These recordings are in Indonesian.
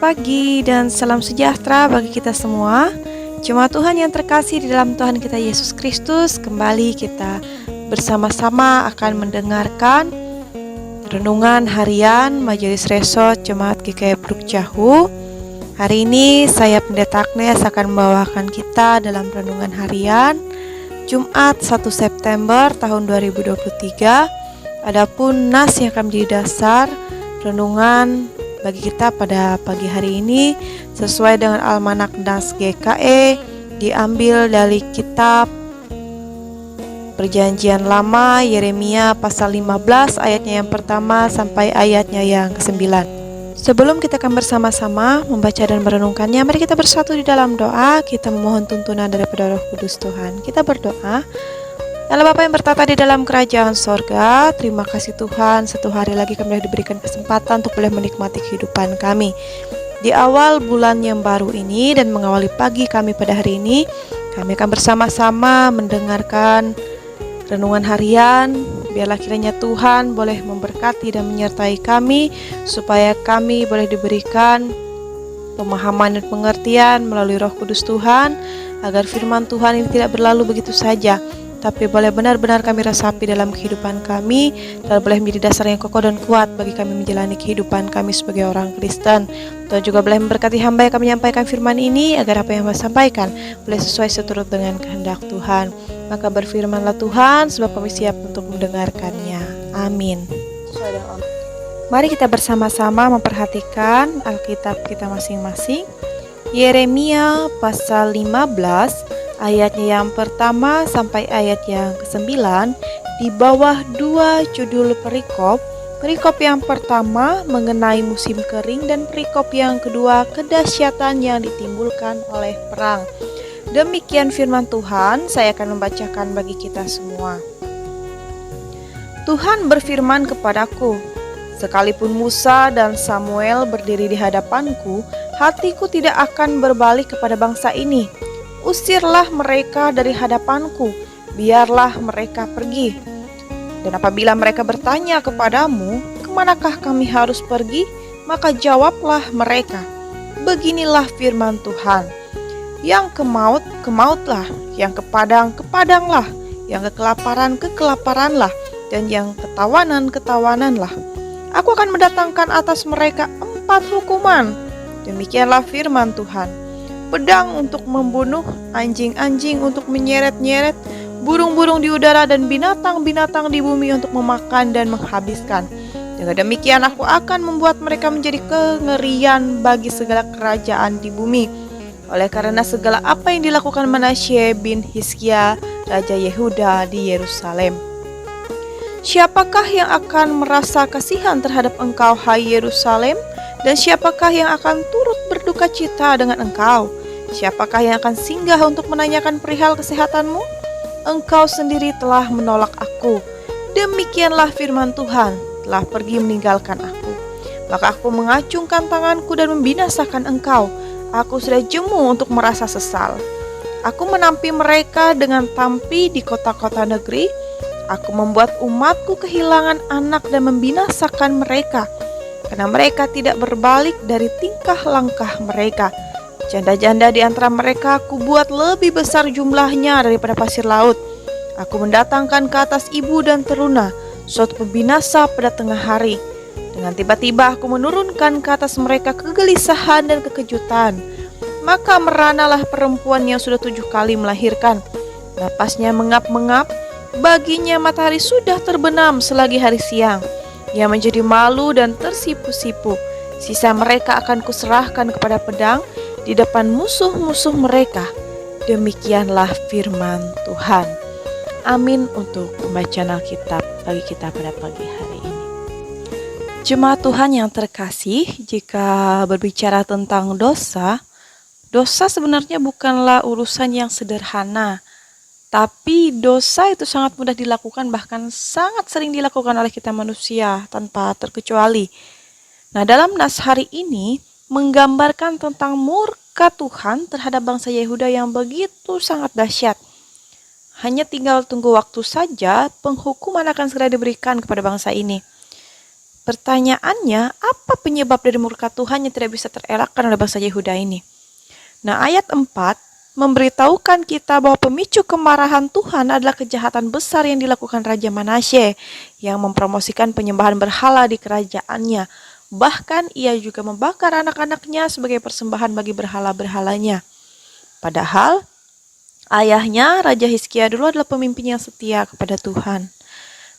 pagi dan salam sejahtera bagi kita semua. Jemaat Tuhan yang terkasih di dalam Tuhan kita Yesus Kristus, kembali kita bersama-sama akan mendengarkan renungan harian Majelis Resort Jemaat GKI Bruk Jahu. Hari ini saya Pendeta Agnes akan membawakan kita dalam renungan harian Jumat 1 September tahun 2023. Adapun nas yang akan menjadi dasar renungan bagi kita pada pagi hari ini sesuai dengan Almanak Nas GKE diambil dari kitab Perjanjian Lama Yeremia pasal 15 ayatnya yang pertama sampai ayatnya yang ke-9. Sebelum kita akan bersama-sama membaca dan merenungkannya, mari kita bersatu di dalam doa. Kita memohon tuntunan daripada Roh Kudus Tuhan. Kita berdoa. Allah Bapa yang bertata di dalam kerajaan sorga, terima kasih Tuhan, satu hari lagi kami diberikan kesempatan untuk boleh menikmati kehidupan kami di awal bulan yang baru ini, dan mengawali pagi kami pada hari ini. Kami akan bersama-sama mendengarkan renungan harian. Biarlah kiranya Tuhan boleh memberkati dan menyertai kami, supaya kami boleh diberikan pemahaman dan pengertian melalui Roh Kudus Tuhan, agar firman Tuhan ini tidak berlalu begitu saja, tapi boleh benar-benar kami resapi dalam kehidupan kami, dan boleh menjadi dasar yang kokoh dan kuat bagi kami menjalani kehidupan kami sebagai orang Kristen. Tuhan juga boleh memberkati hamba yang kami menyampaikan firman ini, agar apa yang kami sampaikan boleh sesuai seturut dengan kehendak Tuhan. Maka berfirmanlah Tuhan, sebab kami siap untuk mendengarkannya. Amin. Mari kita bersama-sama memperhatikan Alkitab kita masing-masing. Yeremia pasal 15 ayatnya yang pertama sampai ayat yang ke-9 di bawah dua judul perikop. Perikop yang pertama mengenai musim kering, dan perikop yang kedua kedahsyatan yang ditimbulkan oleh perang. Demikian firman Tuhan, saya akan membacakan bagi kita semua. Tuhan berfirman kepadaku, sekalipun Musa dan Samuel berdiri di hadapanku, hatiku tidak akan berbalik kepada bangsa ini. Usirlah mereka dari hadapanku, biarlah mereka pergi. Dan apabila mereka bertanya kepadamu, kemanakah kami harus pergi? Maka jawablah mereka, beginilah firman Tuhan. Yang ke maut, ke mautlah, yang ke padang, ke padanglah, yang ke kelaparan, ke kelaparanlah, dan yang ketawanan, ketawananlah. Aku akan mendatangkan atas mereka 4 hukuman. Demikianlah firman Tuhan. Pedang untuk membunuh, anjing-anjing untuk menyeret-nyeret, burung-burung di udara dan binatang-binatang di bumi untuk memakan dan menghabiskan. Dengan demikian aku akan membuat mereka menjadi kengerian bagi segala kerajaan di bumi. Oleh karena segala apa yang dilakukan Manasye bin Hizkia, Raja Yehuda di Yerusalem. Siapakah yang akan merasa kasihan terhadap engkau, hai Yerusalem? Dan siapakah yang akan turut berduka cita dengan engkau? Siapakah yang akan singgah untuk menanyakan perihal kesehatanmu? Engkau sendiri telah menolak aku. Demikianlah firman Tuhan, telah pergi meninggalkan aku. Maka aku mengacungkan tanganku dan membinasakan engkau. Aku sudah jemu untuk merasa sesal. Aku menampi mereka dengan tampi di kota-kota negeri. Aku membuat umatku kehilangan anak dan membinasakan mereka, karena mereka tidak berbalik dari tingkah langkah mereka. Janda-janda di antara mereka aku buat lebih besar jumlahnya daripada pasir laut. Aku mendatangkan ke atas ibu dan teruna suatu pembinasa pada tengah hari. Dengan tiba-tiba aku menurunkan ke atas mereka kegelisahan dan kekejutan. Maka meranalah perempuan yang sudah 7 kali melahirkan. Napasnya mengap-mengap, baginya matahari sudah terbenam selagi hari siang. Ia menjadi malu dan tersipu-sipu. Sisa mereka akan kuserahkan kepada pedang di depan musuh-musuh mereka. Demikianlah firman Tuhan. Amin untuk pembacaan Alkitab bagi kita pada pagi hari ini. Jemaat Tuhan yang terkasih, jika berbicara tentang dosa, dosa sebenarnya bukanlah urusan yang sederhana. Tapi dosa itu sangat mudah dilakukan, bahkan sangat sering dilakukan oleh kita manusia tanpa terkecuali. Nah, dalam nas hari ini menggambarkan tentang murka Tuhan terhadap bangsa Yehuda yang begitu sangat dahsyat. Hanya tinggal tunggu waktu saja, penghukuman akan segera diberikan kepada bangsa ini. Pertanyaannya, apa penyebab dari murka Tuhan yang tidak bisa terelakkan oleh bangsa Yehuda ini? Nah, ayat 4 memberitahukan kita bahwa pemicu kemarahan Tuhan adalah kejahatan besar yang dilakukan Raja Manasye yang mempromosikan penyembahan berhala di kerajaannya. Bahkan ia juga membakar anak-anaknya sebagai persembahan bagi berhala-berhalanya. Padahal ayahnya Raja Hizkia dulu adalah pemimpin yang setia kepada Tuhan.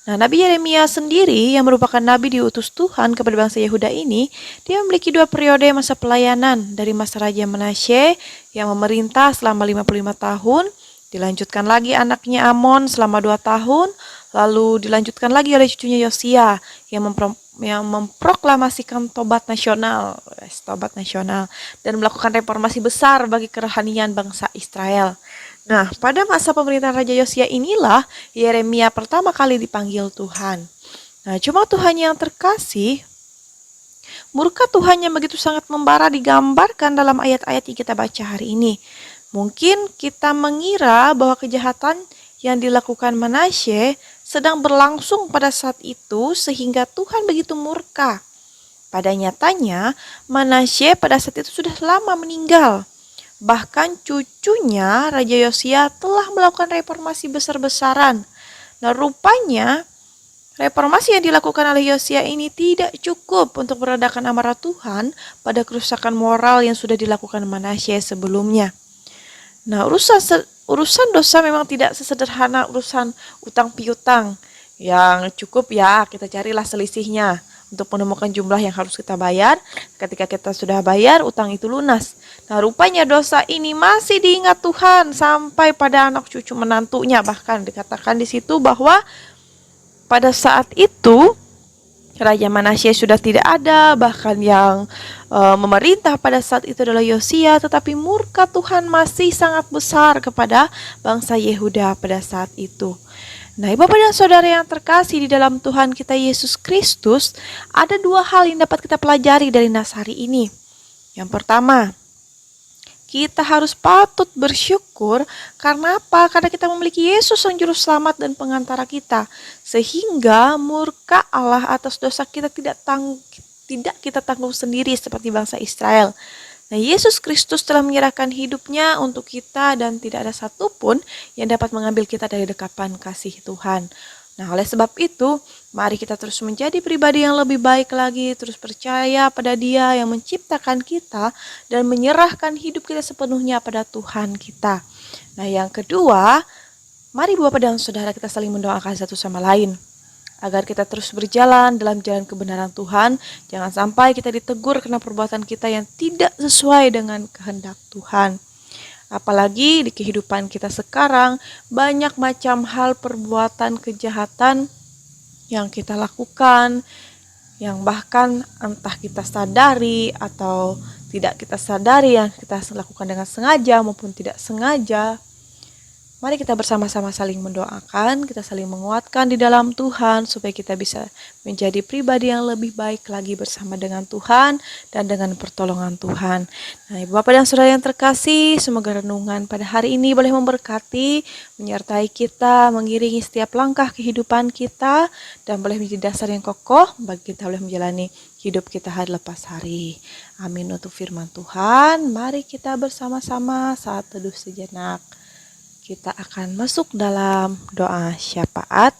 Nah, Nabi Yeremia sendiri yang merupakan nabi diutus Tuhan kepada bangsa Yehuda ini, dia memiliki 2 periode masa pelayanan dari masa Raja Manasye yang memerintah selama 55 tahun, dilanjutkan lagi anaknya Amon selama 2 tahun, lalu dilanjutkan lagi oleh cucunya Yosia yang memproklamasikan tobat nasional dan melakukan reformasi besar bagi kerohanian bangsa Israel. Nah, pada masa pemerintahan Raja Yosia inilah Yeremia pertama kali dipanggil Tuhan. Nah, cuma Tuhan yang terkasih, murka Tuhan yang begitu sangat membara digambarkan dalam ayat-ayat yang kita baca hari ini. Mungkin kita mengira bahwa kejahatan yang dilakukan Manasye sedang berlangsung pada saat itu sehingga Tuhan begitu murka. Pada nyatanya, Manasye pada saat itu sudah lama meninggal. Bahkan cucunya Raja Yosia telah melakukan reformasi besar-besaran. Nah, rupanya reformasi yang dilakukan oleh Yosia ini tidak cukup untuk meredakan amarah Tuhan pada kerusakan moral yang sudah dilakukan Manasye sebelumnya. Nah, urusan dosa memang tidak sesederhana urusan utang piutang. Yang cukup ya kita carilah selisihnya untuk menemukan jumlah yang harus kita bayar. Ketika kita sudah bayar, utang itu lunas. Nah, rupanya dosa ini masih diingat Tuhan sampai pada anak cucu menantunya. Bahkan dikatakan di situ bahwa pada saat itu Raja Manasye sudah tidak ada, bahkan yang memerintah pada saat itu adalah Yosia, tetapi murka Tuhan masih sangat besar kepada bangsa Yehuda pada saat itu. Nah, Bapak dan Saudara yang terkasih di dalam Tuhan kita Yesus Kristus, ada 2 hal yang dapat kita pelajari dari nas hari ini. Yang pertama, kita harus patut bersyukur karena apa? Karena kita memiliki Yesus yang juru selamat dan pengantara kita. Sehingga murka Allah atas dosa kita tidak kita tanggung sendiri seperti bangsa Israel. Nah, Yesus Kristus telah menyerahkan hidupnya untuk kita dan tidak ada satupun yang dapat mengambil kita dari dekapan kasih Tuhan. Nah, oleh sebab itu, mari kita terus menjadi pribadi yang lebih baik lagi, terus percaya pada Dia yang menciptakan kita dan menyerahkan hidup kita sepenuhnya pada Tuhan kita. Nah, yang kedua, mari Bapak dan Saudara kita saling mendoakan satu sama lain. Agar kita terus berjalan dalam jalan kebenaran Tuhan, jangan sampai kita ditegur karena perbuatan kita yang tidak sesuai dengan kehendak Tuhan. Apalagi di kehidupan kita sekarang, banyak macam hal perbuatan kejahatan yang kita lakukan, yang bahkan entah kita sadari atau tidak kita sadari, yang kita lakukan dengan sengaja maupun tidak sengaja. Mari kita bersama-sama saling mendoakan, kita saling menguatkan di dalam Tuhan supaya kita bisa menjadi pribadi yang lebih baik lagi bersama dengan Tuhan dan dengan pertolongan Tuhan. Nah, Ibu Bapak dan Saudara yang terkasih, semoga renungan pada hari ini boleh memberkati, menyertai kita, mengiringi setiap langkah kehidupan kita, dan boleh menjadi dasar yang kokoh bagi kita boleh menjalani hidup kita hari lepas hari. Amin. Untuk firman Tuhan, mari kita bersama-sama saat teduh sejenak. Kita akan masuk dalam doa syafaat.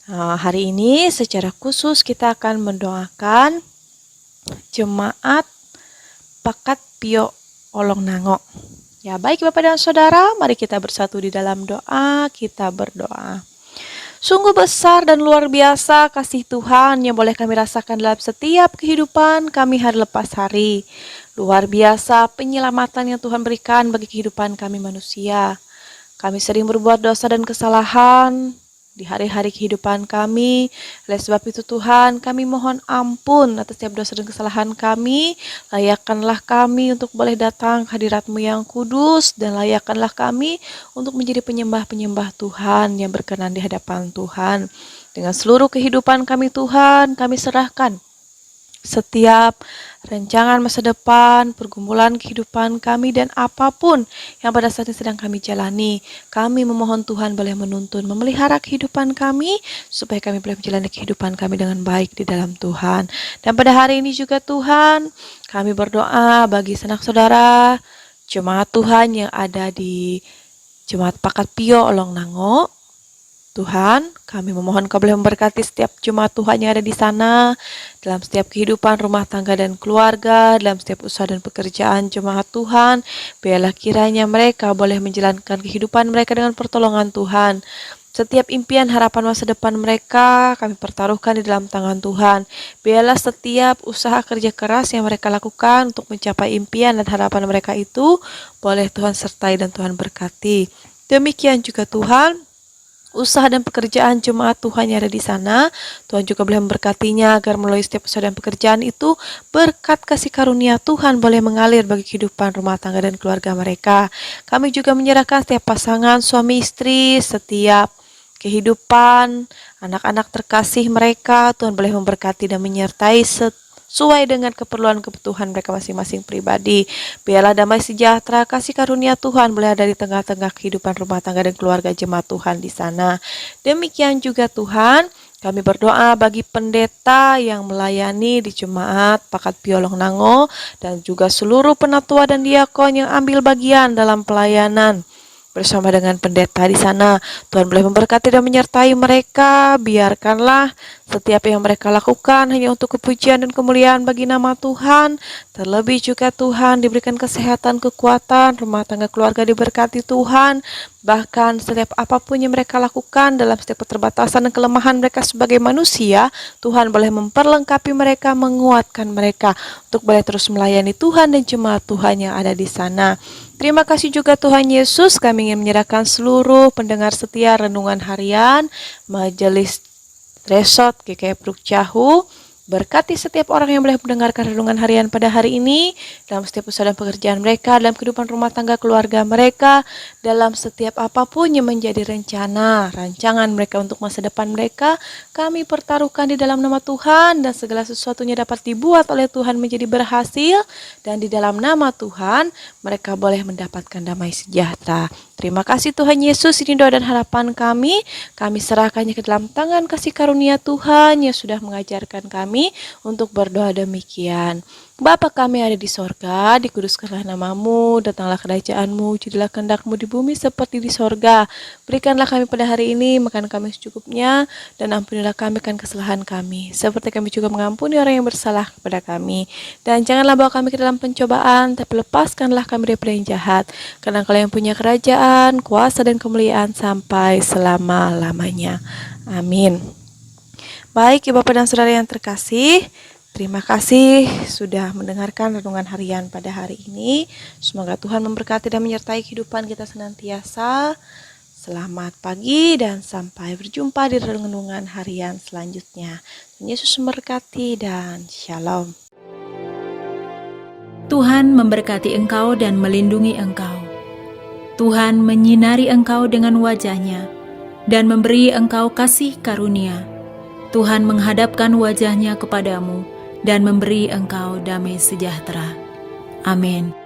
Hari ini secara khusus kita akan mendoakan jemaat Pakat Pio Olong Nango. Ya, baik Bapak dan Saudara, mari kita bersatu di dalam doa, kita berdoa. Sungguh besar dan luar biasa kasih Tuhan yang boleh kami rasakan dalam setiap kehidupan kami hari lepas hari. Luar biasa penyelamatan yang Tuhan berikan bagi kehidupan kami manusia. Kami sering berbuat dosa dan kesalahan di hari-hari kehidupan kami. Oleh sebab itu Tuhan, kami mohon ampun atas setiap dosa dan kesalahan kami. Layakkanlah kami untuk boleh datang ke hadirat-Mu yang kudus, dan layakkanlah kami untuk menjadi penyembah-penyembah Tuhan yang berkenan di hadapan Tuhan. Dengan seluruh kehidupan kami Tuhan, kami serahkan setiap rancangan masa depan, pergumulan kehidupan kami, dan apapun yang pada saat ini sedang kami jalani. Kami memohon Tuhan boleh menuntun, memelihara kehidupan kami, supaya kami boleh menjalani kehidupan kami dengan baik di dalam Tuhan. Dan pada hari ini juga Tuhan, kami berdoa bagi sanak saudara, jemaat Tuhan yang ada di Jemaat Pakat Pio Olong Nango. Tuhan, kami memohon Kau boleh memberkati setiap jemaat Tuhan yang ada di sana, dalam setiap kehidupan rumah tangga dan keluarga, dalam setiap usaha dan pekerjaan jemaat Tuhan. Biarlah kiranya mereka boleh menjalankan kehidupan mereka dengan pertolongan Tuhan. Setiap impian harapan masa depan mereka kami pertaruhkan di dalam tangan Tuhan. Biarlah setiap usaha kerja keras yang mereka lakukan untuk mencapai impian dan harapan mereka itu boleh Tuhan sertai dan Tuhan berkati. Demikian juga Tuhan, usaha dan pekerjaan jemaat Tuhan yang ada di sana, Tuhan juga boleh memberkatinya agar melalui setiap usaha dan pekerjaan itu berkat kasih karunia Tuhan boleh mengalir bagi kehidupan rumah tangga dan keluarga mereka. Kami juga menyerahkan setiap pasangan suami istri, setiap kehidupan anak-anak terkasih mereka, Tuhan boleh memberkati dan menyertai sesuai dengan keperluan kebutuhan mereka masing-masing pribadi. Biarlah damai sejahtera, kasih karunia Tuhan boleh ada di tengah-tengah kehidupan rumah tangga dan keluarga jemaat Tuhan di sana. Demikian juga Tuhan, kami berdoa bagi pendeta yang melayani di Jemaat Pakat Pio Olong Nango dan juga seluruh penatua dan diakon yang ambil bagian dalam pelayanan bersama dengan pendeta di sana. Tuhan boleh memberkati dan menyertai mereka. Biarkanlah setiap yang mereka lakukan hanya untuk kepujian dan kemuliaan bagi nama Tuhan. Terlebih juga Tuhan diberikan kesehatan, kekuatan, rumah tangga keluarga diberkati Tuhan. Bahkan setiap apapun yang mereka lakukan dalam setiap keterbatasan dan kelemahan mereka sebagai manusia, Tuhan boleh memperlengkapi mereka, menguatkan mereka untuk boleh terus melayani Tuhan dan jemaat Tuhan yang ada di sana. Terima kasih juga Tuhan Yesus, kami ingin menyerahkan seluruh pendengar setia renungan harian Majelis Resort GKI Pruk Cahu. Berkati setiap orang yang boleh mendengarkan renungan harian pada hari ini, dalam setiap usaha dan pekerjaan mereka, dalam kehidupan rumah tangga keluarga mereka, dalam setiap apapun yang menjadi rencana, rancangan mereka untuk masa depan mereka, kami pertaruhkan di dalam nama Tuhan, dan segala sesuatunya dapat dibuat oleh Tuhan menjadi berhasil, dan di dalam nama Tuhan, mereka boleh mendapatkan damai sejahtera. Terima kasih Tuhan Yesus, ini doa dan harapan kami serahkannya ke dalam tangan kasih karunia Tuhan yang sudah mengajarkan kami untuk berdoa demikian. Bapa kami ada di sorga, dikuduskanlah namamu, datanglah kerajaanmu, jadilah kehendak-mu di bumi seperti di sorga. Berikanlah kami pada hari ini makan kami secukupnya, dan ampunilah kami akan kesalahan kami, seperti kami juga mengampuni orang yang bersalah kepada kami. Dan janganlah bawa kami ke dalam pencobaan, tapi lepaskanlah kami daripada yang jahat, karena Engkau yang punya kerajaan, kuasa dan kemuliaan sampai selama-lamanya. Amin. Baik, Ibu Bapak dan Saudara yang terkasih, terima kasih sudah mendengarkan renungan harian pada hari ini. Semoga Tuhan memberkati dan menyertai kehidupan kita senantiasa. Selamat pagi dan sampai berjumpa di renungan harian selanjutnya. Tuhan Yesus memberkati dan shalom. Tuhan memberkati engkau dan melindungi engkau. Tuhan menyinari engkau dengan wajah-Nya dan memberi engkau kasih karunia. Tuhan menghadapkan wajah-Nya kepadamu dan memberi engkau damai sejahtera. Amin.